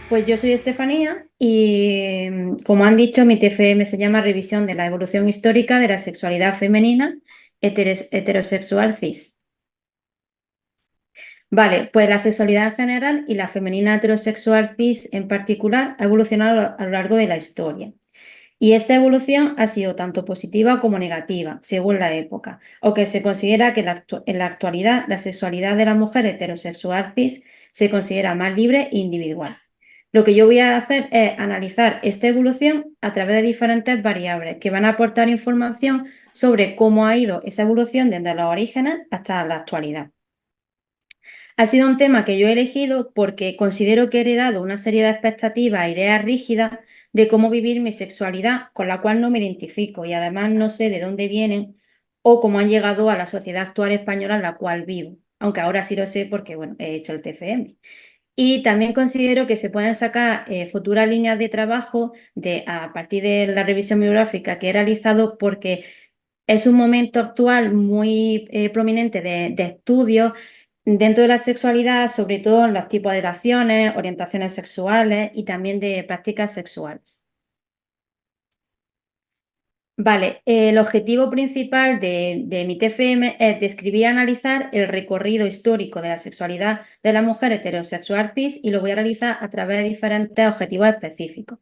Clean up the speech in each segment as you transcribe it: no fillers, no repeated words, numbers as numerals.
Pues yo soy Estefanía y, como han dicho, mi TFM se llama Revisión de la evolución histórica de la sexualidad femenina heterosexual cis. Vale, pues la sexualidad en general y la femenina heterosexual cis en particular ha evolucionado a lo largo de la historia. Y esta evolución ha sido tanto positiva como negativa, según la época, aunque se considera que en la actualidad la sexualidad de la mujer heterosexual cis se considera más libre e individual. Lo que yo voy a hacer es analizar esta evolución a través de diferentes variables que van a aportar información sobre cómo ha ido esa evolución desde los orígenes hasta la actualidad. Ha sido un tema que yo he elegido porque considero que he heredado una serie de expectativas e ideas rígidas de cómo vivir mi sexualidad, con la cual no me identifico y además no sé de dónde vienen o cómo han llegado a la sociedad actual española en la cual vivo, aunque ahora sí lo sé porque, bueno, he hecho el TFM. Y también considero que se pueden sacar futuras líneas de trabajo a partir de la revisión bibliográfica que he realizado porque es un momento actual muy prominente de estudios dentro de la sexualidad, sobre todo en los tipos de relaciones, orientaciones sexuales y también de prácticas sexuales. Vale, el objetivo principal de mi TFM es describir y analizar el recorrido histórico de la sexualidad de la mujer heterosexual cis y lo voy a realizar a través de diferentes objetivos específicos.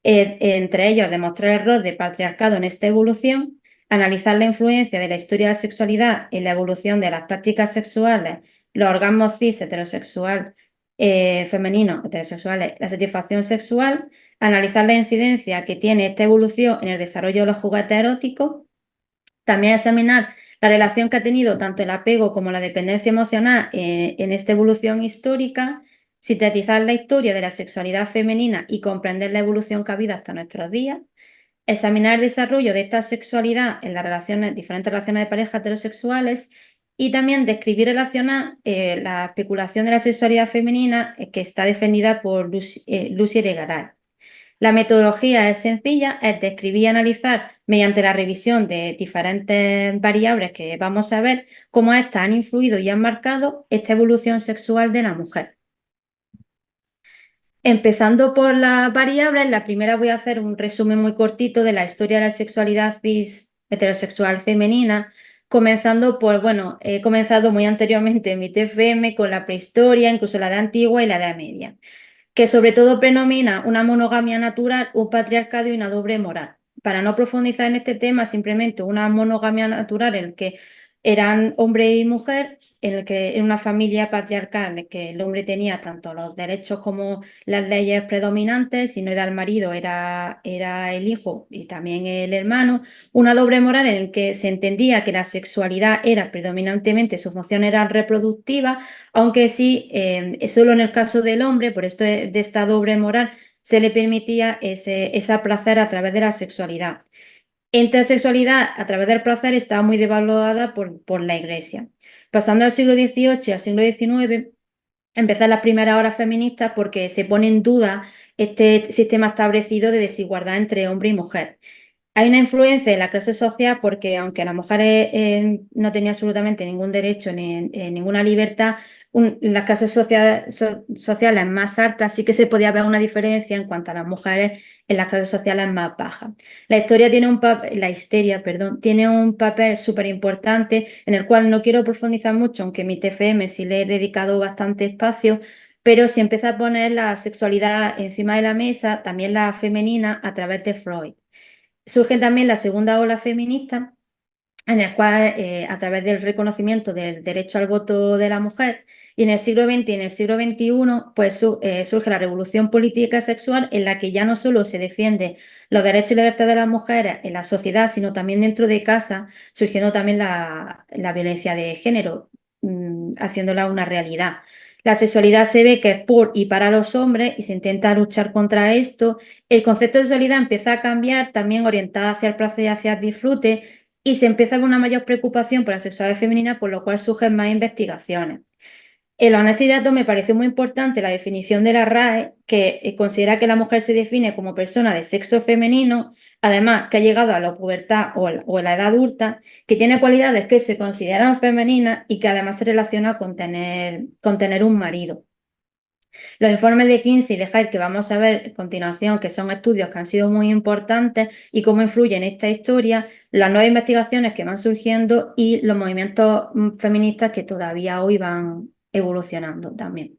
Entre ellos, demostrar el rol del patriarcado en esta evolución, analizar la influencia de la historia de la sexualidad en la evolución de las prácticas sexuales, los orgasmos cis heterosexual, femeninos heterosexuales, la satisfacción sexual, analizar la incidencia que tiene esta evolución en el desarrollo de los juguetes eróticos, también examinar la relación que ha tenido tanto el apego como la dependencia emocional en esta evolución histórica, sintetizar la historia de la sexualidad femenina y comprender la evolución que ha habido hasta nuestros días, examinar el desarrollo de esta sexualidad en las relaciones, diferentes relaciones de pareja heterosexuales y también describir y relacionar la especulación de la sexualidad femenina que está defendida por Lucy Egaray. La metodología es sencilla, es describir y analizar mediante la revisión de diferentes variables que vamos a ver cómo éstas han influido y han marcado esta evolución sexual de la mujer. Empezando por las variables, la primera voy a hacer un resumen muy cortito de la historia de la sexualidad cis heterosexual femenina, comenzando por, bueno, he comenzado muy anteriormente en mi TFM con la prehistoria, incluso la Edad Antigua y la Edad Media, que sobre todo predomina una monogamia natural, un patriarcado y una doble moral. Para no profundizar en este tema, simplemente una monogamia natural en el que eran hombre y mujer, en el que en una familia patriarcal en el que el hombre tenía tanto los derechos como las leyes predominantes, si no era el marido, era el hijo y también el hermano. Una doble moral en el que se entendía que la sexualidad era predominantemente, su función era reproductiva, aunque sí, solo en el caso del hombre, por esto de esta doble moral, se le permitía ese placer a través de la sexualidad. Esta sexualidad a través del placer estaba muy devaluada por la Iglesia. Pasando al siglo XVIII y al siglo XIX, empiezan las primeras olas feministas porque se pone en duda este sistema establecido de desigualdad entre hombre y mujer. Hay una influencia de la clase social porque aunque las mujeres no tenían absolutamente ningún derecho ni ninguna libertad, las clases sociales más altas sí que se podía ver una diferencia en cuanto a las mujeres en las clases sociales más bajas. La histeria, perdón, tiene un papel súper importante en el cual no quiero profundizar mucho, aunque mi TFM sí le he dedicado bastante espacio, pero se empieza a poner la sexualidad encima de la mesa, también la femenina, a través de Freud. Surge también la segunda ola feminista, en el cual, a través del reconocimiento del derecho al voto de la mujer, y en el siglo XX y en el siglo XXI, pues surge la revolución política y sexual, en la que ya no solo se defiende los derechos y libertades de las mujeres en la sociedad, sino también dentro de casa, surgiendo también la violencia de género, haciéndola una realidad. La sexualidad se ve que es por y para los hombres y se intenta luchar contra esto. El concepto de sexualidad empieza a cambiar, también orientada hacia el placer y hacia el disfrute, y se empieza con una mayor preocupación por la sexualidad femenina, por lo cual surgen más investigaciones. En los análisis de datos me pareció muy importante la definición de la RAE, que considera que la mujer se define como persona de sexo femenino, además que ha llegado a la pubertad o a la edad adulta, que tiene cualidades que se consideran femeninas y que además se relaciona con tener un marido. Los informes de Kinsey de Hyde, que vamos a ver a continuación, que son estudios que han sido muy importantes y cómo influyen en esta historia, las nuevas investigaciones que van surgiendo y los movimientos feministas que todavía hoy van evolucionando también.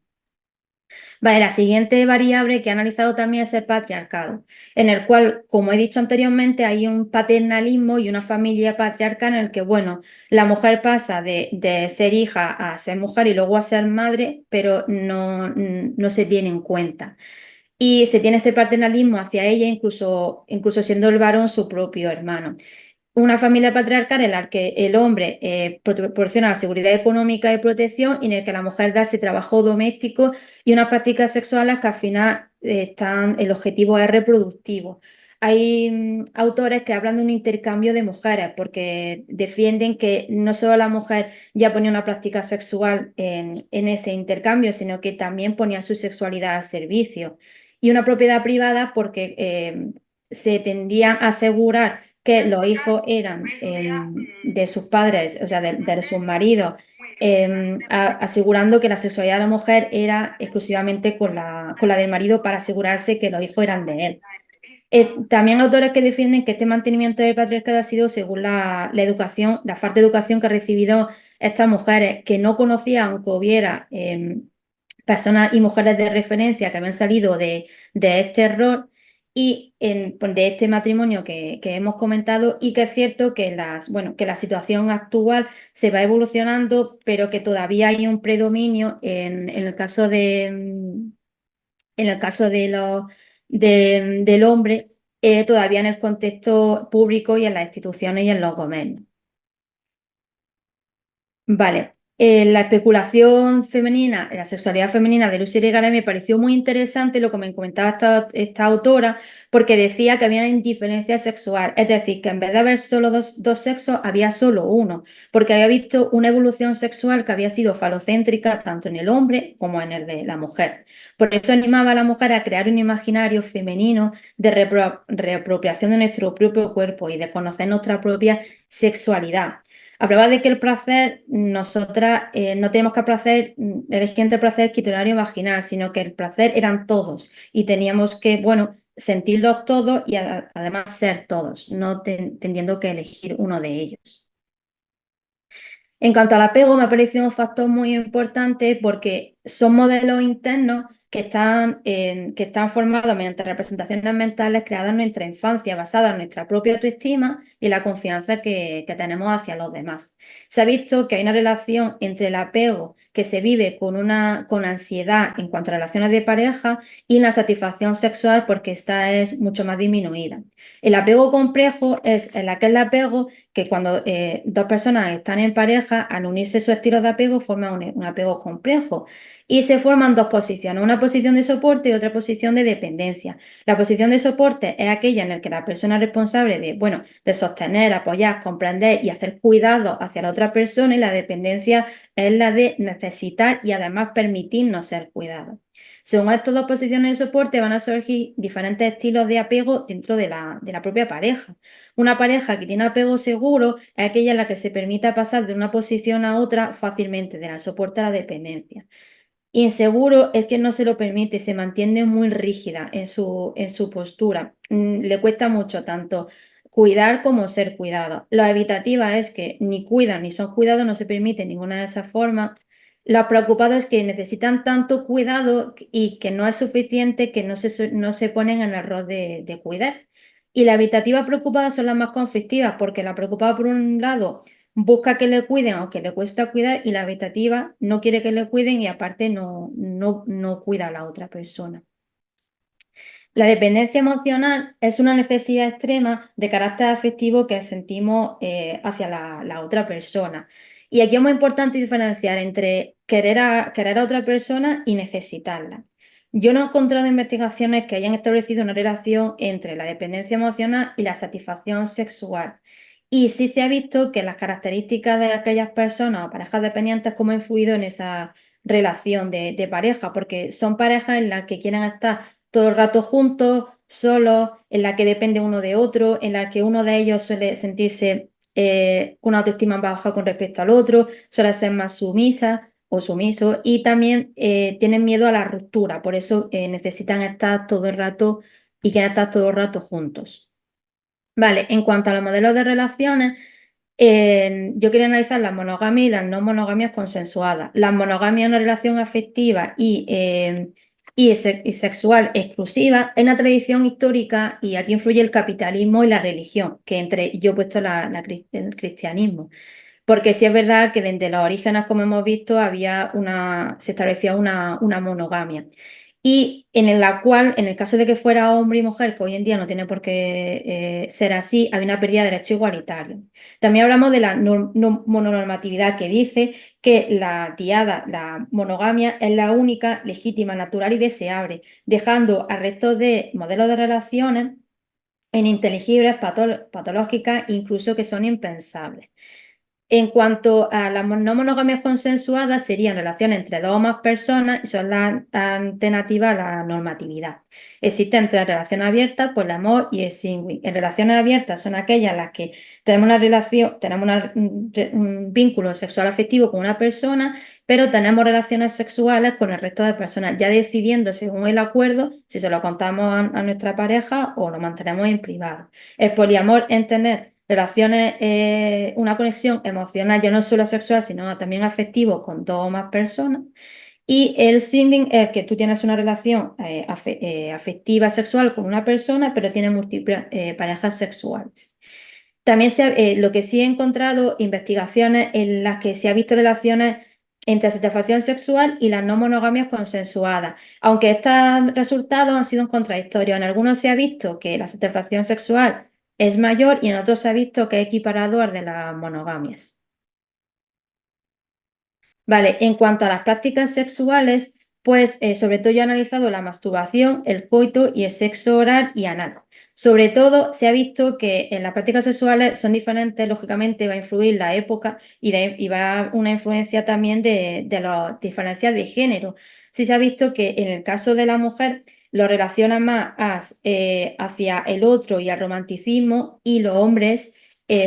Vale, la siguiente variable que he analizado también es el patriarcado, en el cual, como he dicho anteriormente, hay un paternalismo y una familia patriarcal en el que, bueno, la mujer pasa de ser hija a ser mujer y luego a ser madre, pero no se tiene en cuenta. Y se tiene ese paternalismo hacia ella, incluso siendo el varón su propio hermano. Una familia patriarcal en la que el hombre proporciona la seguridad económica y protección y en el que la mujer da ese trabajo doméstico y unas prácticas sexuales que al final el objetivo es reproductivo. Hay autores que hablan de un intercambio de mujeres porque defienden que no solo la mujer ya ponía una práctica sexual en ese intercambio, sino que también ponía su sexualidad al servicio. Y una propiedad privada porque se tendía a asegurar que los hijos eran de sus padres, o sea, de sus maridos, asegurando que la sexualidad de la mujer era exclusivamente con la del marido para asegurarse que los hijos eran de él. También autores que defienden que este mantenimiento del patriarcado ha sido según la educación, la falta de educación que han recibido estas mujeres, que no conocían, aunque hubiera personas y mujeres de referencia que habían salido de este error y pues, de este matrimonio que hemos comentado, y que es cierto que que la situación actual se va evolucionando, pero que todavía hay un predominio en el caso del hombre, todavía en el contexto público y en las instituciones y en los gobiernos. Vale, la especulación femenina, la sexualidad femenina de Lucy Irigaray me pareció muy interesante lo que me comentaba esta autora, porque decía que había una indiferencia sexual, es decir, que en vez de haber solo dos sexos, había solo uno, porque había visto una evolución sexual que había sido falocéntrica tanto en el hombre como en el de la mujer. Por eso animaba a la mujer a crear un imaginario femenino de reapropiación de nuestro propio cuerpo y de conocer nuestra propia sexualidad. Hablaba de que el placer, nosotras no tenemos que elegir entre placer clitoral vaginal, sino que el placer eran todos y teníamos que, bueno, sentirlos todos y además ser todos, no teniendo que elegir uno de ellos. En cuanto al apego, me ha parecido un factor muy importante porque son modelos internos que están formados mediante representaciones mentales creadas en nuestra infancia, basadas en nuestra propia autoestima y la confianza que tenemos hacia los demás. Se ha visto que hay una relación entre el apego que se vive con ansiedad en cuanto a relaciones de pareja y la satisfacción sexual porque esta es mucho más disminuida. El apego complejo es aquel apego que cuando dos personas están en pareja, al unirse sus estilos de apego, forman un apego complejo y se forman dos posiciones, una posición de soporte y otra posición de dependencia. La posición de soporte es aquella en la que la persona es responsable de sostener, apoyar, comprender y hacer cuidado hacia la otra persona, y la dependencia es la de necesitar y además permitirnos ser cuidados. Según estas dos posiciones de soporte van a surgir diferentes estilos de apego dentro de la propia pareja. Una pareja que tiene apego seguro es aquella en la que se permita pasar de una posición a otra fácilmente, de la soporte a la dependencia. Inseguro es que no se lo permite, se mantiene muy rígida en su postura. Le cuesta mucho tanto cuidar como ser cuidado. La evitativa es que ni cuidan ni son cuidados, no se permite ninguna de esas formas. Los preocupados es que necesitan tanto cuidado y que no es suficiente, que no se ponen en el rol de cuidar. Y la evitativa preocupada son las más conflictivas, porque la preocupada por un lado busca que le cuiden o que le cuesta cuidar, y la evitativa no quiere que le cuiden y aparte no cuida a la otra persona. La dependencia emocional es una necesidad extrema de carácter afectivo que sentimos hacia la otra persona. Y aquí es muy importante diferenciar entre querer a otra persona y necesitarla. Yo no he encontrado investigaciones que hayan establecido una relación entre la dependencia emocional y la satisfacción sexual. Y sí se ha visto que las características de aquellas personas o parejas dependientes cómo ha influido en esa relación de pareja, porque son parejas en las que quieren estar todo el rato juntos, solos, en la que depende uno de otro, en la que uno de ellos suele sentirse con una autoestima baja con respecto al otro, suele ser más sumisa. o sumisos y también tienen miedo a la ruptura, por eso necesitan estar todo el rato y quieren estar todo el rato juntos. Vale, en cuanto a los modelos de relaciones, yo quería analizar las monogamias y las no monogamias consensuadas. Las monogamias es una relación afectiva y sexual exclusiva en la tradición histórica, y aquí influye el capitalismo y la religión, que yo he puesto el cristianismo. Porque sí es verdad que desde los orígenes, como hemos visto, se establecía una monogamia. Y en la cual, en el caso de que fuera hombre y mujer, que hoy en día no tiene por qué ser así, había una pérdida de derecho igualitario. También hablamos de la mononormatividad, que dice que la monogamia es la única, legítima, natural y deseable, dejando al resto de modelos de relaciones ininteligibles, patológicas, incluso que son impensables. En cuanto a las no monogamias consensuadas, serían relaciones entre dos o más personas y son la alternativa a la normatividad. Existen tres relaciones abiertas, pues el amor y el swinging. En relaciones abiertas son aquellas en las que tenemos una relación, tenemos un vínculo sexual afectivo con una persona, pero tenemos relaciones sexuales con el resto de personas, ya decidiendo según el acuerdo si se lo contamos a nuestra pareja o lo mantenemos en privado. El poliamor es tener relaciones, una conexión emocional, ya no solo sexual, sino también afectivo con dos o más personas. Y el swinging es que tú tienes una relación afectiva sexual con una persona, pero tienes múltiples parejas sexuales. También lo que sí he encontrado, investigaciones en las que se ha visto relaciones entre satisfacción sexual y las no monogamias consensuadas. Aunque estos resultados han sido contradictorios. En algunos se ha visto que la satisfacción sexual es mayor y en otros se ha visto que es equiparado al de las monogamias. Vale, en cuanto a las prácticas sexuales, pues sobre todo yo he analizado la masturbación, el coito y el sexo oral y anal. Sobre todo se ha visto que en las prácticas sexuales son diferentes, lógicamente va a influir la época y va a una influencia también de las diferencias de género. Sí se ha visto que en el caso de la mujer lo relaciona más hacia el otro y al romanticismo, y los hombres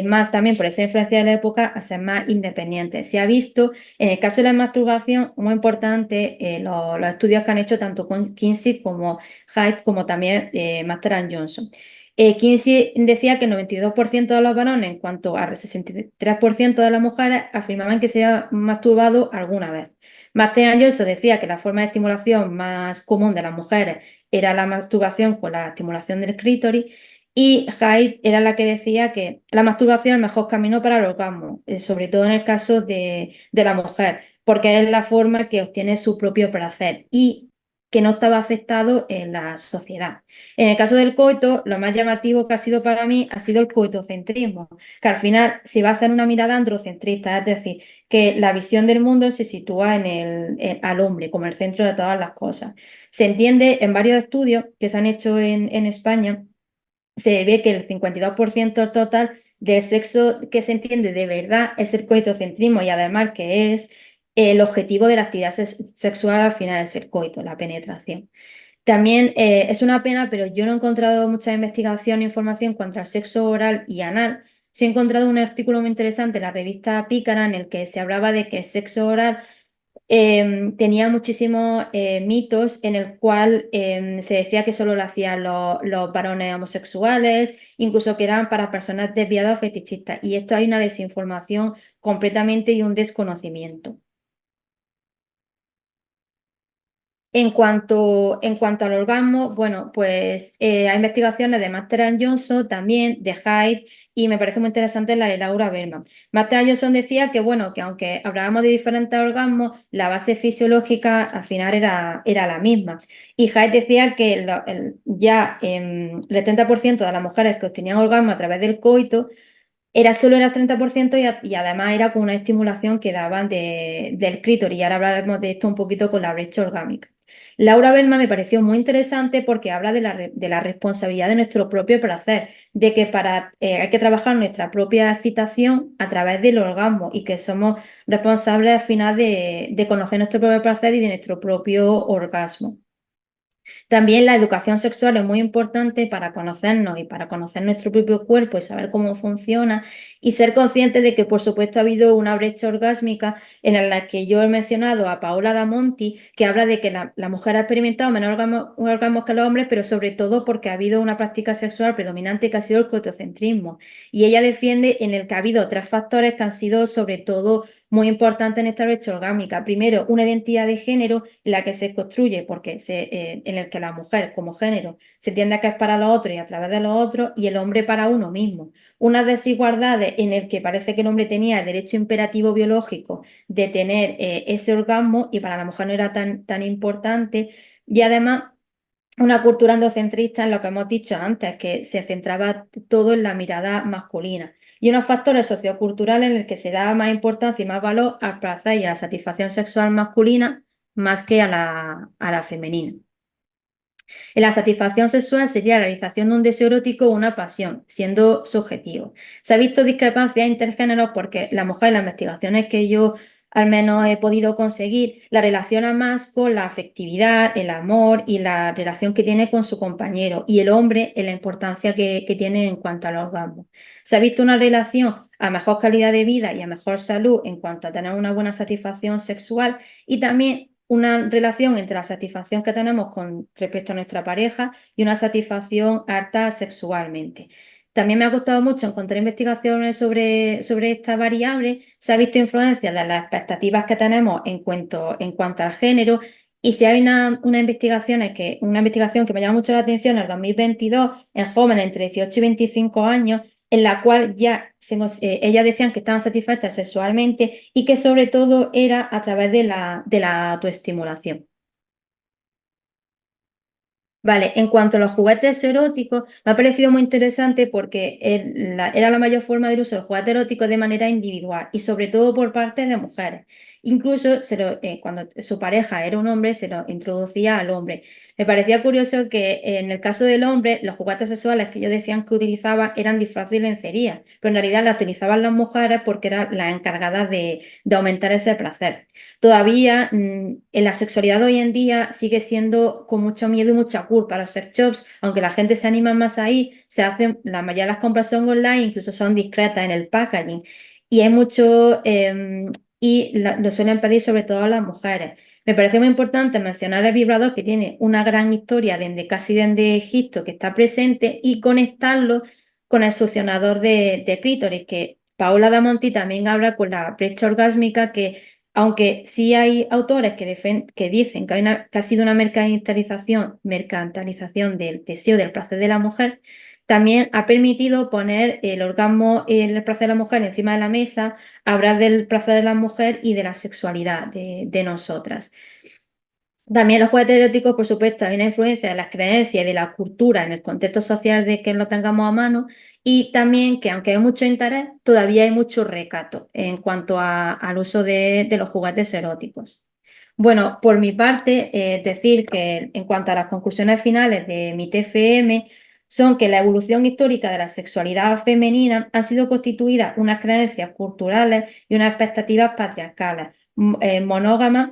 más también por esa influencia de la época a ser más independientes. Se ha visto en el caso de la masturbación, muy importante, los estudios que han hecho tanto con Kinsey como Haidt, como también Master and Johnson. Kinsey decía que el 92% de los varones, en cuanto al 63% de las mujeres, afirmaban que se habían masturbado alguna vez. Master and Johnson decía que la forma de estimulación más común de las mujeres era la masturbación con la estimulación del clítoris, y Haidt era la que decía que la masturbación es el mejor camino para el orgasmo, sobre todo en el caso de la mujer, porque es la forma que obtiene su propio placer y que no estaba aceptado en la sociedad. En el caso del coito, lo más llamativo que ha sido para mí ha sido el coitocentrismo, que al final se basa en una mirada androcentrista, es decir, que la visión del mundo se sitúa al hombre como el centro de todas las cosas. Se entiende en varios estudios que se han hecho en España, se ve que el 52% total del sexo que se entiende de verdad es el coitocentrismo, y además que es el objetivo de la actividad sexual al final es el coito, la penetración. También es una pena, pero yo no he encontrado mucha investigación e información contra el sexo oral y anal. Sí he encontrado un artículo muy interesante en la revista Pícara en el que se hablaba de que el sexo oral tenía muchísimos mitos, en el cual se decía que solo lo hacían los varones homosexuales, incluso que eran para personas desviadas o fetichistas. Y esto hay una desinformación completamente y un desconocimiento. En cuanto al orgasmo, bueno, pues hay investigaciones de Master and Johnson, también de Haidt, y me parece muy interesante la de Laura Berman. Master and Johnson decía que, bueno, que aunque hablábamos de diferentes orgasmos, la base fisiológica al final era la misma. Y Haidt decía que ya el 30% de las mujeres que obtenían orgasmo a través del coito solo era el 30%, y además era con una estimulación que daban del clítoris. Y ahora hablaremos de esto un poquito con la brecha orgánica. Laura Berman me pareció muy interesante porque habla de la responsabilidad de nuestro propio placer, de que hay que trabajar nuestra propia excitación a través del orgasmo, y que somos responsables al final de conocer nuestro propio placer y de nuestro propio orgasmo. También la educación sexual es muy importante para conocernos y para conocer nuestro propio cuerpo y saber cómo funciona y ser conscientes de que, por supuesto, ha habido una brecha orgásmica en la que yo he mencionado a Paola Da Monti, que habla de que la mujer ha experimentado menos orgasmos que los hombres, pero sobre todo porque ha habido una práctica sexual predominante que ha sido el coitocentrismo. Y ella defiende en el que ha habido tres factores que han sido sobre todo muy importante en esta brecha orgánica. Primero, una identidad de género en la que se construye, en el que la mujer como género se entiende que es para los otros y a través de los otros, y el hombre para uno mismo. Unas desigualdades en el que parece que el hombre tenía el derecho imperativo biológico de tener ese orgasmo y para la mujer no era tan importante. Y además una cultura androcentrista en lo que hemos dicho antes, que se centraba todo en la mirada masculina. Y unos factores socioculturales en el que se daba más importancia y más valor al placer y a la satisfacción sexual masculina más que a la femenina. En la satisfacción sexual sería la realización de un deseo erótico o una pasión, siendo subjetivo. Se ha visto discrepancias intergéneros porque la mujer, en las investigaciones que yo al menos he podido conseguir, la relaciona más con la afectividad, el amor y la relación que tiene con su compañero, y el hombre en la importancia que tiene en cuanto al orgasmo. Se ha visto una relación a mejor calidad de vida y a mejor salud en cuanto a tener una buena satisfacción sexual, y también una relación entre la satisfacción que tenemos con respecto a nuestra pareja y una satisfacción alta sexualmente. También me ha costado mucho encontrar investigaciones sobre esta variable. Se ha visto influencia de las expectativas que tenemos en cuanto al género. Y si hay una investigación que me llama mucho la atención en el 2022 en jóvenes entre 18 y 25 años, en la cual ellas decían que estaban satisfechas sexualmente y que sobre todo era a través de la autoestimulación. Vale, en cuanto a los juguetes eróticos, me ha parecido muy interesante porque era la mayor forma del uso del juguete erótico de manera individual y sobre todo por parte de mujeres. Incluso cuando su pareja era un hombre, se lo introducía al hombre. Me parecía curioso que en el caso del hombre, los juguetes sexuales que ellos decían que utilizaban eran disfraces y lencería, pero en realidad las utilizaban las mujeres porque eran las encargadas de aumentar ese placer. Todavía en la sexualidad de hoy en día sigue siendo con mucho miedo y mucha culpa. Los sex shops, aunque la gente se anima más ahí, la mayoría de las compras son online, incluso son discretas en el packaging. Y hay mucho, lo suelen pedir sobre todo a las mujeres. Me parece muy importante mencionar el vibrador, que tiene una gran historia desde Egipto, que está presente, y conectarlo con el succionador de clítoris, que Paola Da Monti también habla con la brecha orgásmica, que aunque sí hay autores que dicen que ha sido una mercantilización del deseo del placer de la mujer, también ha permitido poner el orgasmo y el placer de la mujer encima de la mesa, hablar del placer de la mujer y de la sexualidad de nosotras. También los juguetes eróticos, por supuesto, hay una influencia de las creencias y de la cultura en el contexto social de que lo tengamos a mano, y también que aunque hay mucho interés, todavía hay mucho recato en cuanto al uso de los juguetes eróticos. Bueno, por mi parte, decir que en cuanto a las conclusiones finales de mi TFM, son que la evolución histórica de la sexualidad femenina ha sido constituida unas creencias culturales y unas expectativas patriarcales, monógamas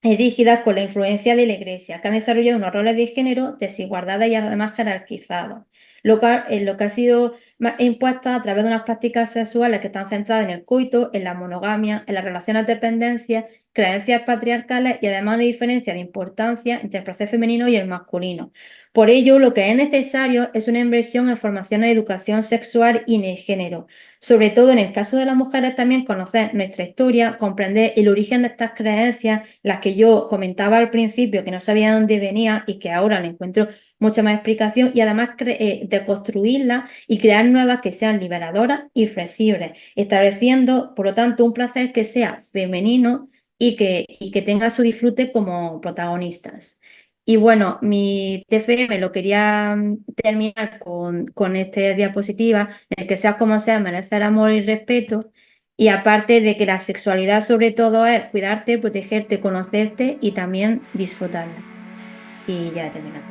rígidas con la influencia de la Iglesia, que han desarrollado unos roles de género desigualdades y además jerarquizados, lo que ha sido impuesto a través de unas prácticas sexuales que están centradas en el coito, en la monogamia, en las relaciones de dependencia, creencias patriarcales y además una diferencia de importancia entre el placer femenino y el masculino. Por ello, lo que es necesario es una inversión en formación en educación sexual y en el género. Sobre todo en el caso de las mujeres, también conocer nuestra historia, comprender el origen de estas creencias, las que yo comentaba al principio, que no sabía dónde venía y que ahora le encuentro mucha más explicación, y además deconstruirlas y crear nuevas que sean liberadoras y flexibles, estableciendo, por lo tanto, un placer que sea femenino y que tenga su disfrute como protagonistas. Y bueno, mi TFM lo quería terminar con esta diapositiva, en el que seas como seas, merecer amor y respeto. Y aparte de que la sexualidad sobre todo es cuidarte, protegerte, conocerte y también disfrutarla. Y ya he terminado.